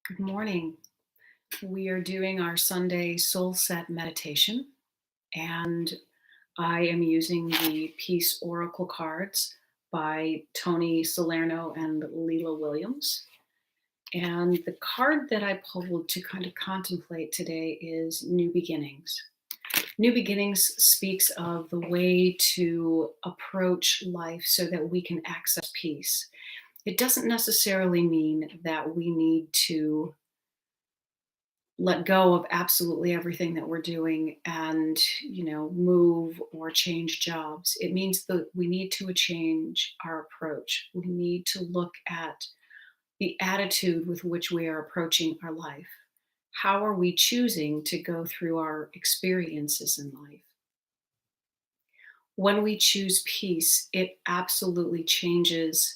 Good morning. We are doing our Sunday soul set meditation, and I am using the Peace Oracle cards by Tony Salerno and Leela Williams. And the card that I pulled to kind of contemplate today is New Beginnings. New Beginnings speaks of the way to approach life so that we can access peace. It doesn't necessarily mean that we need to let go of absolutely everything that we're doing and move or change jobs. It means that we need to change our approach. We need to look at the attitude with which we are approaching our life. How are we choosing to go through our experiences in life? When we choose peace, it absolutely changes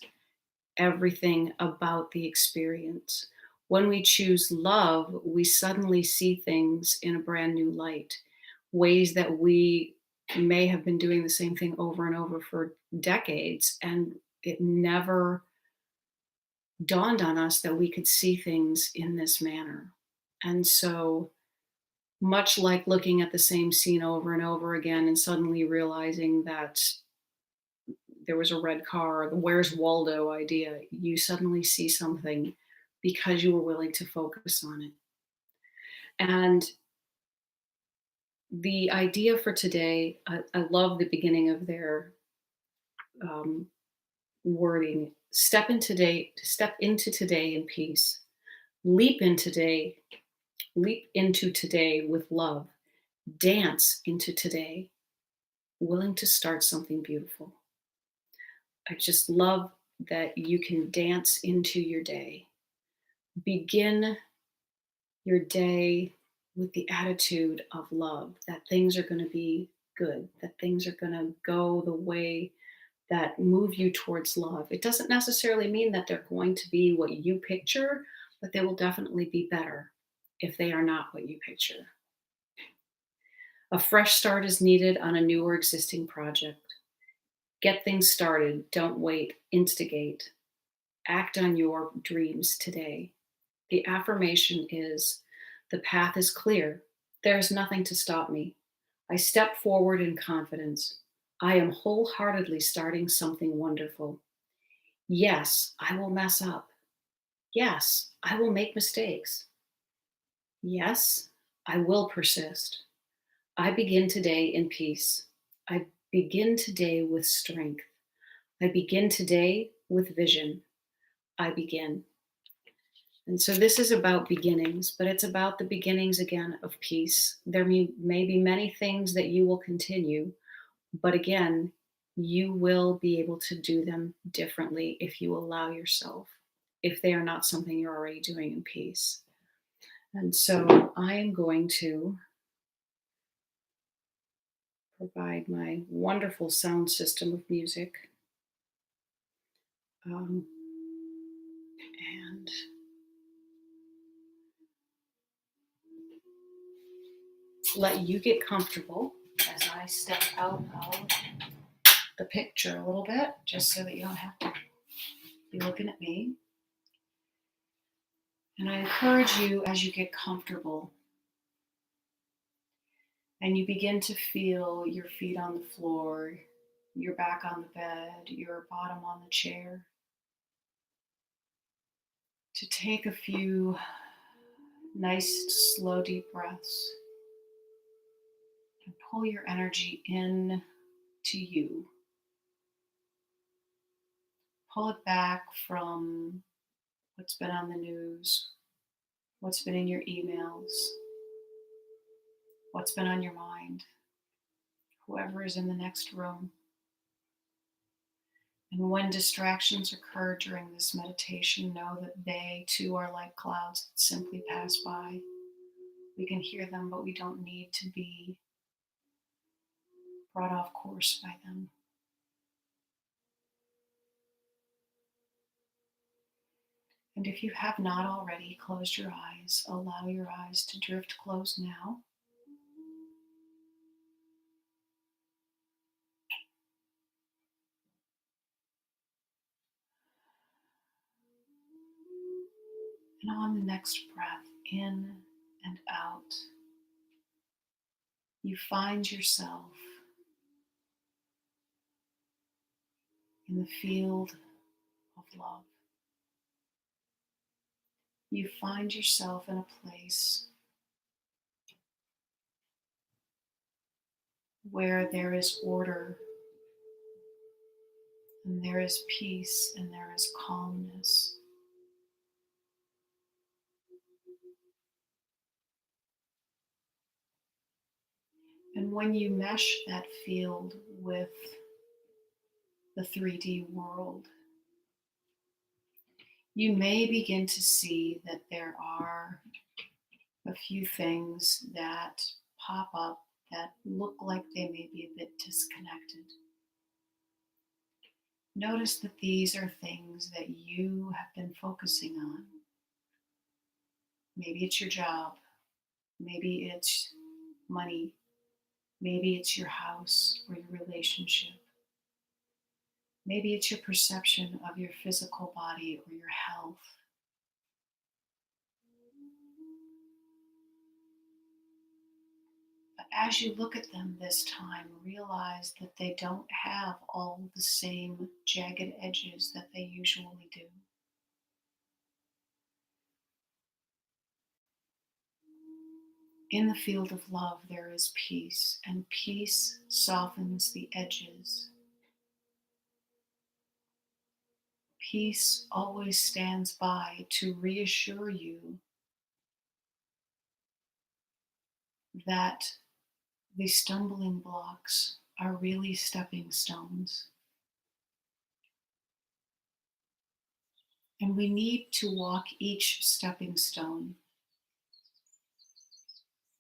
everything about the experience. When we choose love, we suddenly see things in a brand new light, ways that we may have been doing the same thing over and over for decades, and it never dawned on us that we could see things in this manner. And so, much like looking at the same scene over and over again and suddenly realizing that there was a red car, the where's Waldo idea, you suddenly see something because you were willing to focus on it. And the idea for today, I love the beginning of their um, wording. Step into today in peace. Leap in today, leap into today with love. Dance into today, willing to start something beautiful. I just love that you can dance into your day. Begin your day with the attitude of love, that things are going to be good, that things are going to go the way that move you towards love. It doesn't necessarily mean that they're going to be what you picture, but they will definitely be better if they are not what you picture. A fresh start is needed on a new or existing project. Get things started. Don't wait. Instigate. Act on your dreams today. The affirmation is the path is clear. There is nothing to stop me. I step forward in confidence. I am wholeheartedly starting something wonderful. Yes, I will mess up. Yes, I will make mistakes. Yes, I will persist. I begin today in peace. I begin today with strength. I begin today with vision. I begin. And so this is about beginnings, but it's about the beginnings again of peace. There may be many things that you will continue, but again, you will be able to do them differently if you allow yourself, if they are not something you're already doing in peace. And so I am going to provide my wonderful sound system of music. Um, and let you get comfortable as I step out of the picture a little bit, just so that you don't have to be looking at me. And I encourage you as you get comfortable and you begin to feel your feet on the floor, your back on the bed, your bottom on the chair, to take a few nice, slow, deep breaths and pull your energy in to you. Pull it back from what's been on the news, what's been in your emails, what's been on your mind, whoever is in the next room. And when distractions occur during this meditation, know that they too are like clouds that simply pass by. We can hear them, but we don't need to be brought off course by them. And if you have not already closed your eyes, allow your eyes to drift closed now. And on the next breath, in and out, you find yourself in the field of love. You find yourself in a place where there is order and there is peace and there is calmness. And when you mesh that field with the 3D world, you may begin to see that there are a few things that pop up that look like they may be a bit disconnected. Notice that these are things that you have been focusing on. Maybe it's your job, maybe it's money, maybe it's your house or your relationship. Maybe it's your perception of your physical body or your health. But as you look at them this time, realize that they don't have all the same jagged edges that they usually do. In the field of love, there is peace, and peace softens the edges. Peace always stands by to reassure you that the stumbling blocks are really stepping stones. And we need to walk each stepping stone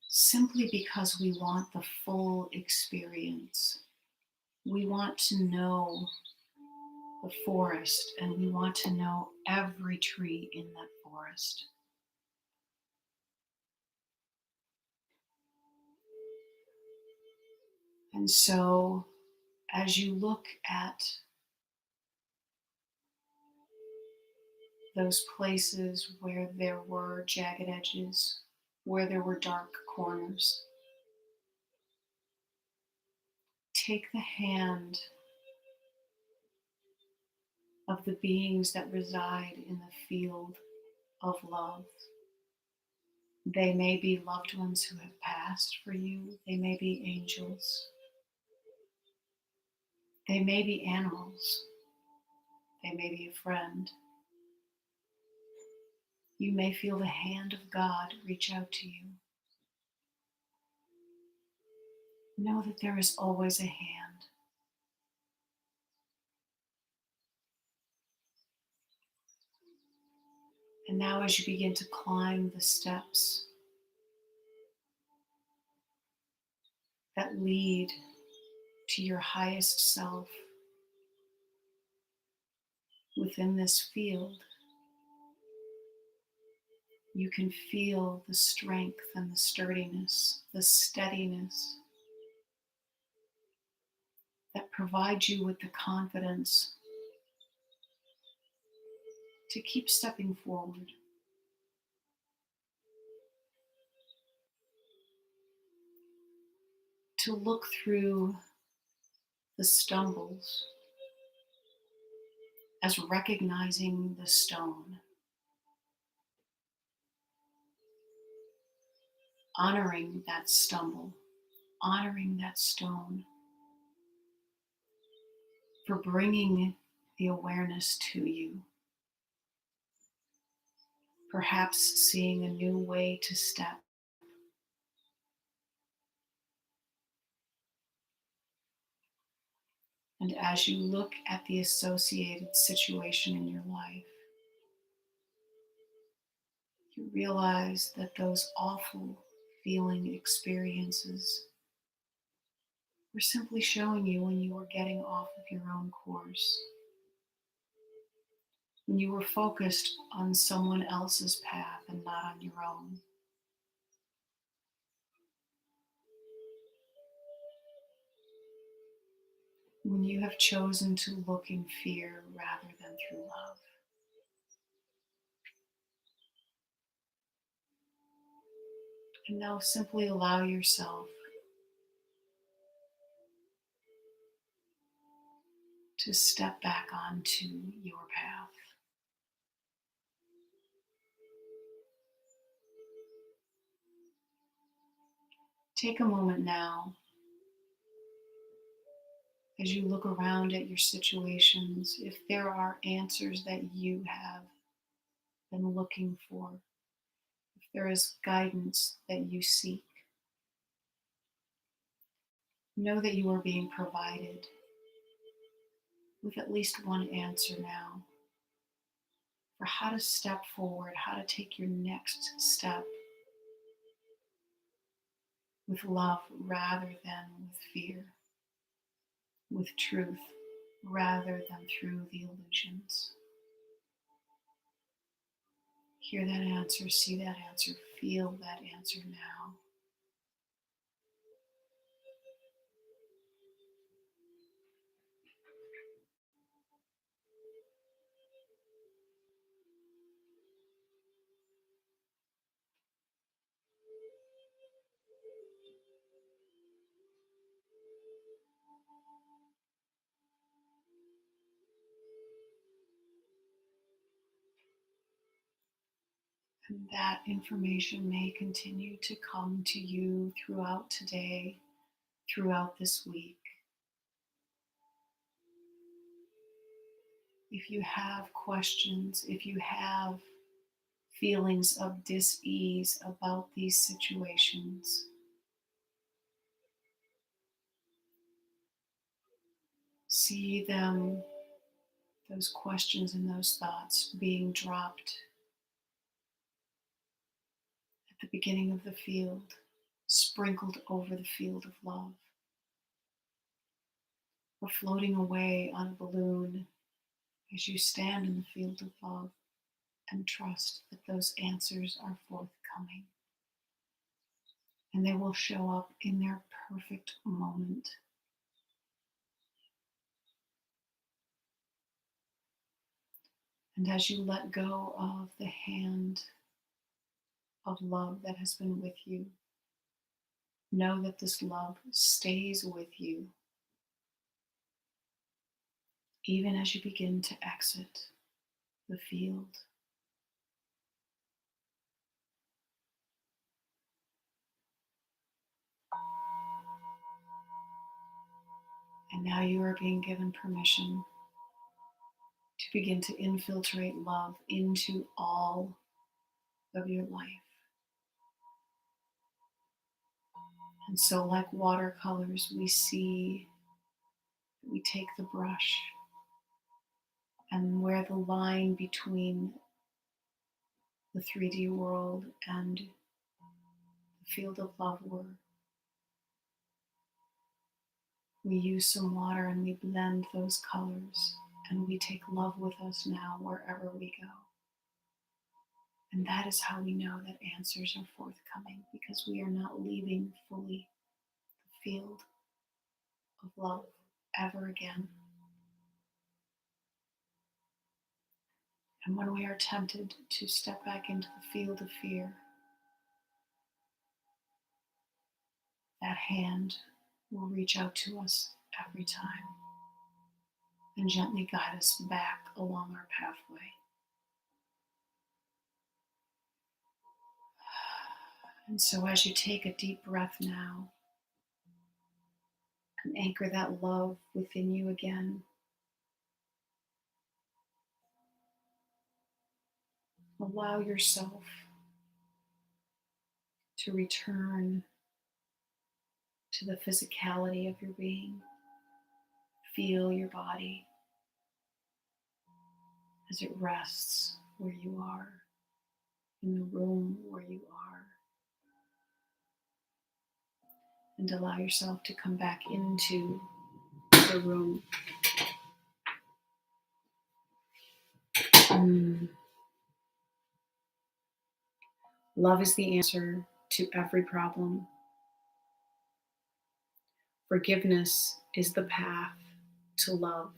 simply because we want the full experience. We want to know the forest and we want to know every tree in that forest. And so, as you look at those places where there were jagged edges, where there were dark corners, take the hand of the beings that reside in the field of love. They may be loved ones who have passed for you. They may be angels. They may be animals. They may be a friend. You may feel the hand of God reach out to you. Know that there is always a hand. And now as you begin to climb the steps that lead to your highest self within this field, you can feel the strength and the sturdiness, the steadiness that provides you with the confidence to keep stepping forward. To look through the stumbles as recognizing the stone, honoring that stumble, honoring that stone for bringing the awareness to you. Perhaps seeing a new way to step. And as you look at the associated situation in your life, you realize that those awful feeling experiences were simply showing you when you were getting off of your own course, when you were focused on someone else's path and not on your own. When you have chosen to look in fear rather than through love. And now simply allow yourself to step back onto your path. Take a moment now as you look around at your situations, if there are answers that you have been looking for, if there is guidance that you seek, know that you are being provided with at least one answer now for how to step forward, how to take your next step with love rather than with fear, with truth rather than through the illusions. Hear that answer, see that answer, feel that answer now. And that information may continue to come to you throughout today, throughout this week. If you have questions, if you have feelings of dis-ease about these situations, see them, those questions and those thoughts being dropped at the beginning of the field, sprinkled over the field of love, or floating away on a balloon as you stand in the field of love and trust that those answers are forthcoming. And they will show up in their perfect moment. And as you let go of the hand of love that has been with you, know that this love stays with you even as you begin to exit the field. And now you are being given permission to begin to infiltrate love into all of your life. And so, like watercolors, we take the brush, and where the line between the 3D world and the field of love were, we use some water and we blend those colors, and we take love with us now wherever we go. And that is how we know that answers are forthcoming, because we are not leaving fully the field of love ever again. And when we are tempted to step back into the field of fear, that hand will reach out to us every time and gently guide us back along our pathway. And so as you take a deep breath now and anchor that love within you again, allow yourself to return to the physicality of your being. Feel your body as it rests where you are, in the room where you are. And allow yourself to come back into the room. Love is the answer to every problem. Forgiveness is the path to love.